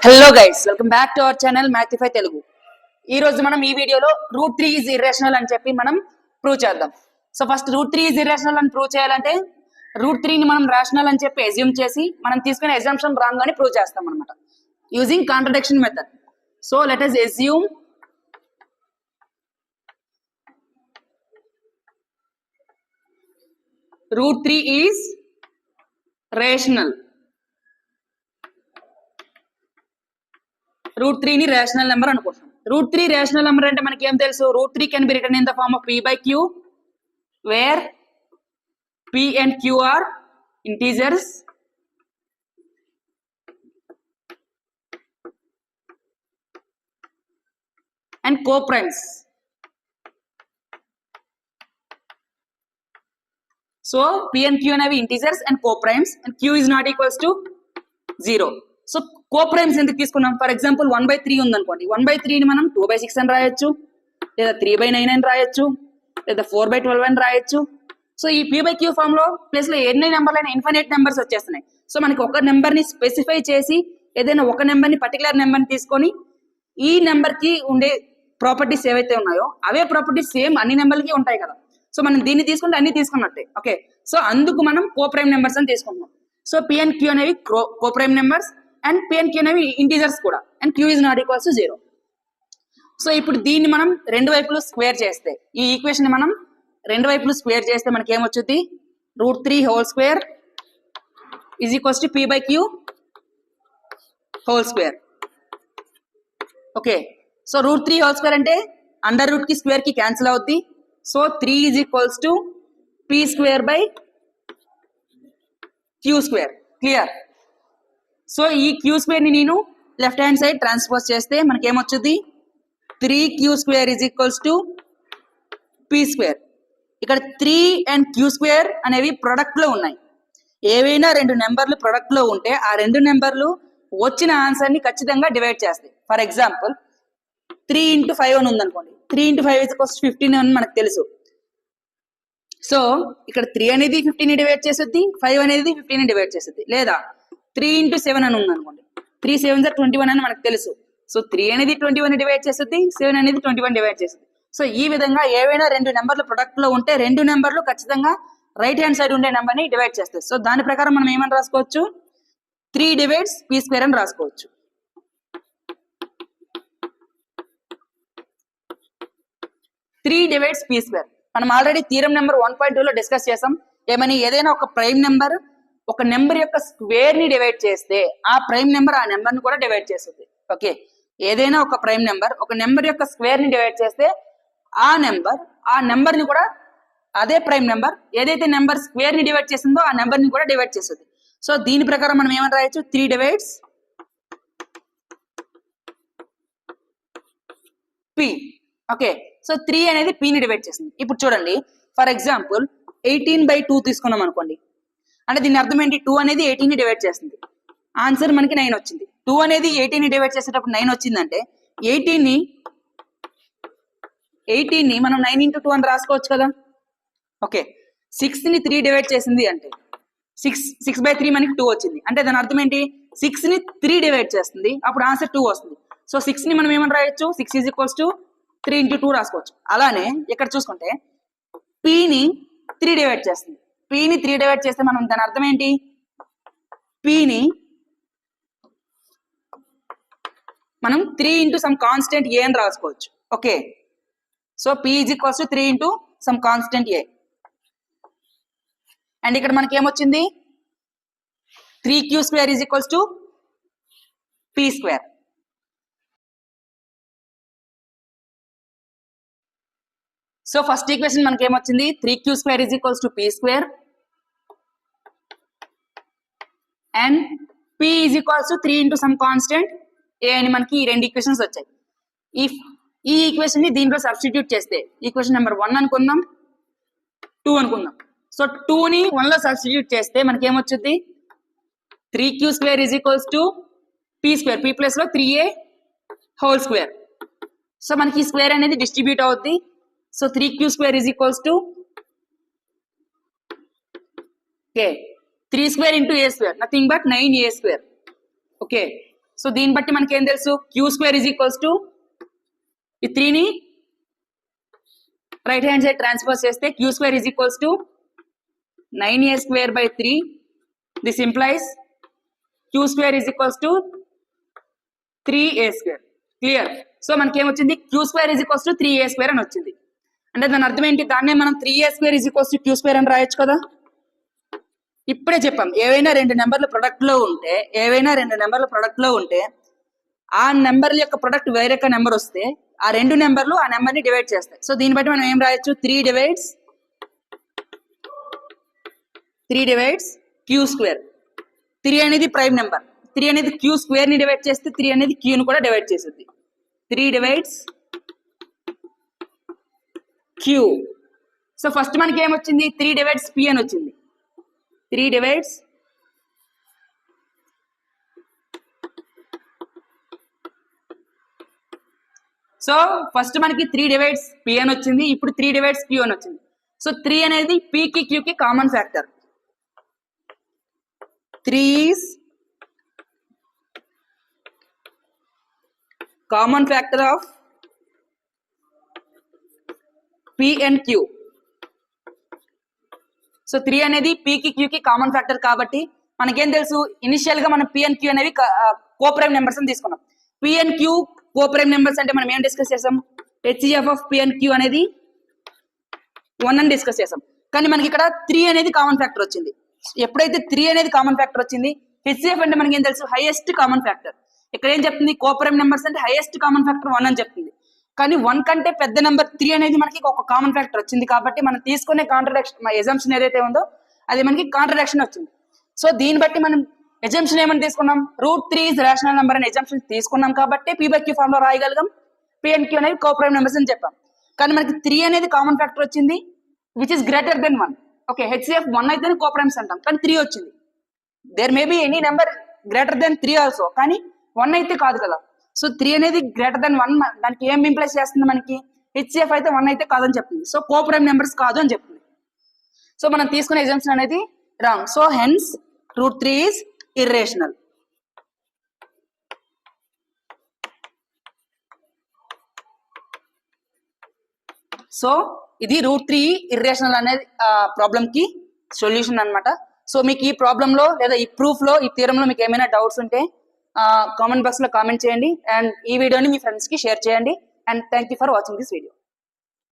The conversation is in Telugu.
Hello guys, welcome back to our channel Mathfy Telugu. ఈ రోజు మనం ఈ వీడియోలో √3 ఈజ్ ఇర్రేషనల్ అని చెప్పి మనం ప్రూవ్ చేద్దాం. సో ఫస్ట్ √3 ఈజ్ ఇర్రేషనల్ అని ప్రూవ్ చేయాలంటే √3 ని మనం రేషనల్ అని చెప్పి అజ్యూమ్ చేసి మనం తీసుకునే అజంప్షన్ రాంగ్ అని ప్రూవ్ చేస్తాం అనమాట using contradiction method. So let us assume √3 is rational. √3 ని రేషనల్ నెంబర్ అనుకుంటున్నాం. √3 రేషనల్ నెంబర్ అంటే మనకి ఏం తెలుసు? √3 can be written in the form of p/q where p and q are integers and co-primes. So p and q అనేవి integers and co-primes and q is not equals to 0. So coprimes ఎందుకు తీసుకున్నాం? ఫర్ ఎగ్జాంపుల్ 1/3 ఉందనుకోండి, 1/3 ని మనం 2/6 అని రాయొచ్చు, లేదా 3/9 అని రాయొచ్చు, లేదా 4/12 అని రాయొచ్చు. సో ఈ p/q ఫామ్ లో ప్లేస్ లో ఎన్ని నెంబర్లైనా ఇన్ఫినిట్ నెంబర్స్ వచ్చేస్తున్నాయి. సో మనకి ఒక నెంబర్ ని స్పెసిఫై చేసి ఏదైనా ఒక నెంబర్ ని పర్టికులర్ నెంబర్ ని తీసుకొని ఈ నెంబర్ కి ఉండే ప్రాపర్టీస్ ఏవైతే ఉన్నాయో అవే ప్రాపర్టీస్ సేమ్ అన్ని నెంబర్లకి ఉంటాయి కదా. సో మనం దీన్ని తీసుకుంటే అన్ని తీసుకున్నట్టే. ఓకే, సో అందుకు మనం కోప్రైమ్ నెంబర్స్ అని తీసుకుంటున్నాం. సో p and q అనేవి coprime numbers and p and q అనేవి ఇంటీజర్స్ కూడా, and q is not equals to 0. So ఇప్పుడు దీన్ని మనం రెండు వైపులు స్క్వేర్ చేస్తే, ఈ ఈక్వేషన్ మనం రెండు వైపులు స్క్వేర్ చేస్తే మనకి ఏమొచ్చుద్ది? √3 whole square is equals to p/q whole square. Okay, so √3 whole square అంటే అండర్ రూట్ కి స్క్వేర్ కి క్యాన్సిల్ అవుద్ది. So 3 is equals to p² q². Clear? So ఈ q² ని నేను లెఫ్ట్ హ్యాండ్ సైడ్ ట్రాన్స్పోజ్ చేస్తే మనకి ఏమొచ్చుద్ది? 3q² is equals to p². ఇక్కడ 3 అండ్ q² అనేవి ప్రొడక్ట్ లో ఉన్నాయి. ఏవైనా రెండు నెంబర్లు ప్రొడక్ట్ లో ఉంటే ఆ రెండు నెంబర్లు వచ్చిన ఆన్సర్ ని ఖచ్చితంగా డివైడ్ చేస్తాయి. ఫర్ ఎగ్జాంపుల్ 3 × 5 అని ఉందనుకోండి, 3 × 5 ఈజ్ ఈక్వల్స్ 15 అని మనకు తెలుసు. సో ఇక్కడ 3 అనేది 15 ని డివైడ్ చేస్తుంది, 5 అనేది 15 ని డివైడ్ చేస్తుంది. లేదా 3 × 7 అని ఉందనుకోండి, 3 7s are 21 అని మనకు తెలుసు. సో 3 అనేది 21 ని డివైడ్ చేస్తుంది, 7 అనేది 21 డివైడ్ చేస్తుంది. సో ఈ విధంగా ఏవైనా రెండు నెంబర్లు ప్రొడక్ట్ లో ఉంటే రెండు నెంబర్లు ఖచ్చితంగా రైట్ హ్యాండ్ సైడ్ ఉండే నెంబర్ ని డివైడ్ చేస్తాయి. సో దాని ప్రకారం మనం ఏమని రాసుకోవచ్చు? 3 divides p² అని రాసుకోవచ్చు. 3 divides p². మనం ఆల్రెడీ థీరం నెంబర్ 1.2 లో డిస్కస్ చేసాం. ఏమని? ఏదైనా ఒక ప్రైమ్ నెంబర్ ఒక నెంబర్ యొక్క స్క్వేర్ ని డివైడ్ చేస్తే ఆ ప్రైమ్ నెంబర్ ఆ నెంబర్ ని కూడా డివైడ్ చేస్తుంది. ఓకే, ఏదైనా ఒక ప్రైమ్ నెంబర్ ఒక నెంబర్ యొక్క స్క్వేర్ ని డివైడ్ చేస్తే ఆ నెంబర్ ని కూడా అదే ప్రైమ్ నెంబర్ ఏదైతే నెంబర్ స్క్వేర్ ని డివైడ్ చేసిందో ఆ నెంబర్ ని కూడా డివైడ్ చేస్తుంది. సో దీని ప్రకారం మనం ఏమని రాయొచ్చు? 3 divides p. ఓకే, సో 3 అనేది p ని డివైడ్ చేస్తుంది. ఇప్పుడు చూడండి, ఫర్ ఎగ్జాంపుల్ 18/2 తీసుకున్నాం అనుకోండి, అంటే దీని అర్థం ఏంటి? 2 అనేది 18 ని డివైడ్ చేస్తుంది. ఆన్సర్ మనకి 9 వచ్చింది. 2 అనేది 18 ని డివైడ్ చేసేటప్పుడు 9 వచ్చిందంటే 18 ని మనం 9 × 2 అని రాసుకోవచ్చు కదా. ఓకే, 6 ని 3 డివైడ్ చేసింది అంటే 6/3 మనకి 2 వచ్చింది. అంటే దాని అర్థం ఏంటి? 6 ని 3 డివైడ్ చేస్తుంది, అప్పుడు ఆన్సర్ 2 వస్తుంది. సో 6 ని మనం ఏమని రాయొచ్చు? 6 ఈజ్ ఈక్వల్స్ టు 3 × 2 రాసుకోవచ్చు. అలానే ఇక్కడ చూసుకుంటే p ని 3 డివైడ్ చేస్తుంది. p ని 3 డివైడ్ చేస్తే మనం దాని అర్థం ఏంటి? p ని మనం 3 × సమ్ కాన్స్టెంట్ a అని రాసుకోవచ్చు. Okay, so p is equals to 3 × some constant a. And ఇక్కడ మనకి ఏమొచ్చింది? 3q² is equals to p². So first equation మనకి ఏమొచ్చింది? 3q² is equals to p² and p is equals to 3 × some constant a అని మనకి ఈ రెండు ఈక్వేషన్స్ వచ్చాయి. ఈ ఈక్వేషన్ ని దీంట్లో సబ్స్టిట్యూట్ చేస్తే ఈక్వేషన్ నెంబర్ 1 అనుకుందాం, 2 అనుకుందాం. సో 2 ని 1 లో సబ్స్టిట్యూట్ చేస్తే మనకి ఏమొచ్చుద్ది? 3q² is equals to p², p plus లో 3a హోల్ స్క్వేర్. సో మనకి ఈ స్క్వేర్ అనేది డిస్ట్రిబ్యూట్ అవుద్ది. So 3q² is equals to 3² into a square, nothing but 9a square. Okay, so దీన్ని బట్టి మనకి ఏం తెలుసు, q square is equals to ఈ 3ని రైట్ హ్యాండ్ సైడ్ ట్రాన్స్ఫర్ చేస్తే q square is equals to 9a square by 3. This implies q square is equals to 3a square. Clear. So మనకి ఏమొచ్చింది, q square is equals to 3a square అని వచ్చింది. అంటే దాని అర్థం ఏంటి, దాన్నే మనం 3a square is equals to q square అని రాయొచ్చు కదా. ఇప్పుడే చెప్పాం, ఏవైనా రెండు నెంబర్ల ప్రొడక్ట్ లో ఉంటే ఆ నెంబర్ల యొక్క ప్రొడక్ట్ వేరే నెంబర్ వస్తే ఆ రెండు నెంబర్లు ఆ నెంబర్ని డివైడ్ చేస్తాయి. సో దీన్ని బట్టి మనం ఏం రాయొచ్చు, 3 divides q square. 3 అనేది ప్రైమ్ నెంబర్, 3 అనేది q square ని డివైడ్ చేస్తే 3 అనేది q ను కూడా డివైడ్ చేస్తుంది. 3 divides q. సో ఫస్ట్ మనకి ఏమొచ్చింది, 3 divides p అని వచ్చింది. 3 divides సో ఫస్ట్ మనకి 3 divides p అని వచ్చింది, ఇప్పుడు 3 divides q అని వచ్చింది. సో 3 అనేది p కి q కి common factor. 3 is common factor of p and q. So 3 అనేది p కి q కి కామన్ ఫ్యాక్టర్ కాబట్టి మనకేం తెలుసు, ఇనిషియల్ గా మనం p and q అనేవి కోప్రైమ్ నెంబర్స్ అని తీసుకున్నాం. p and q coprime numbers అంటే మనం ఏం డిస్కస్ చేసాం, HCF of p and q అనేది 1 అని డిస్కస్ చేసాం. కానీ మనకి ఇక్కడ 3 అనేది కామన్ ఫ్యాక్టర్ వచ్చింది. ఎప్పుడైతే 3 అనేది కామన్ ఫ్యాక్టర్ వచ్చింది, హెచ్సిఎఫ్ అంటే మనకి ఏం తెలుసు, హైయెస్ట్ కామన్ ఫ్యాక్టర్. ఇక్కడ ఏం చెప్తుంది, కోప్రైమ్ నెంబర్స్ అంటే హైయెస్ట్ కామన్ ఫ్యాక్టర్ 1 అని చెప్తుంది. కానీ 1 కంటే పెద్ద నెంబర్ 3 అనేది మనకి ఒక కామన్ ఫ్యాక్టర్ వచ్చింది కాబట్టి మనం తీసుకునే కాంట్రడిక్షన్ ఎజంప్షన్ ఏదైతే ఉందో అది మనకి కాంట్రడిక్షన్ వచ్చింది. సో దీన్ని బట్టి మనం ఎజంప్షన్ ఏమని తీసుకున్నాం, √3 ఇస్ రేషనల్ నెంబర్ అని ఎజంప్షన్ తీసుకున్నాం కాబట్టి p/q ఫామ్ లో రాయగలిగాం. p and q అనేవి కోప్రైమ్ నెంబర్స్ అని చెప్పాం. కానీ మనకి 3 అనేది కామన్ ఫ్యాక్టర్ వచ్చింది which is greater than 1. Okay, HCF 1 అయితేనే కోప్రైమ్స్ అంటాం, కానీ 3 వచ్చింది. There may be any number greater than 3 also, కానీ 1 అయితే కాదు కదా. సో 3 అనేది గ్రేటర్ దెన్ 1, దానికి ఏం ఇంప్లైస్ చేస్తుంది, మనకి హెచ్సిఎఫ్ అయితే 1 అయితే కాదని చెప్తుంది. సో కోప్రైమ్ నెంబర్స్ కాదు అని చెప్తుంది. సో మనం తీసుకునే ఎగ్జామ్షన్ అనేది wrong. So hence √3 is irrational. So ఇది √3 ఇర్రేషనల్ అనేది ప్రాబ్లం కి సొల్యూషన్ అన్నమాట. సో మీకు ఈ ప్రాబ్లం లో లేదా ఈ ప్రూఫ్ లో ఈ థియరం లో మీకు ఏమైనా డౌట్స్ ఉంటే కామెంట్ బాక్స్ లో కామెంట్ చేయండి అండ్ ఈ వీడియోని మీ ఫ్రెండ్స్ కి షేర్ చేయండి. And thank you for watching this video.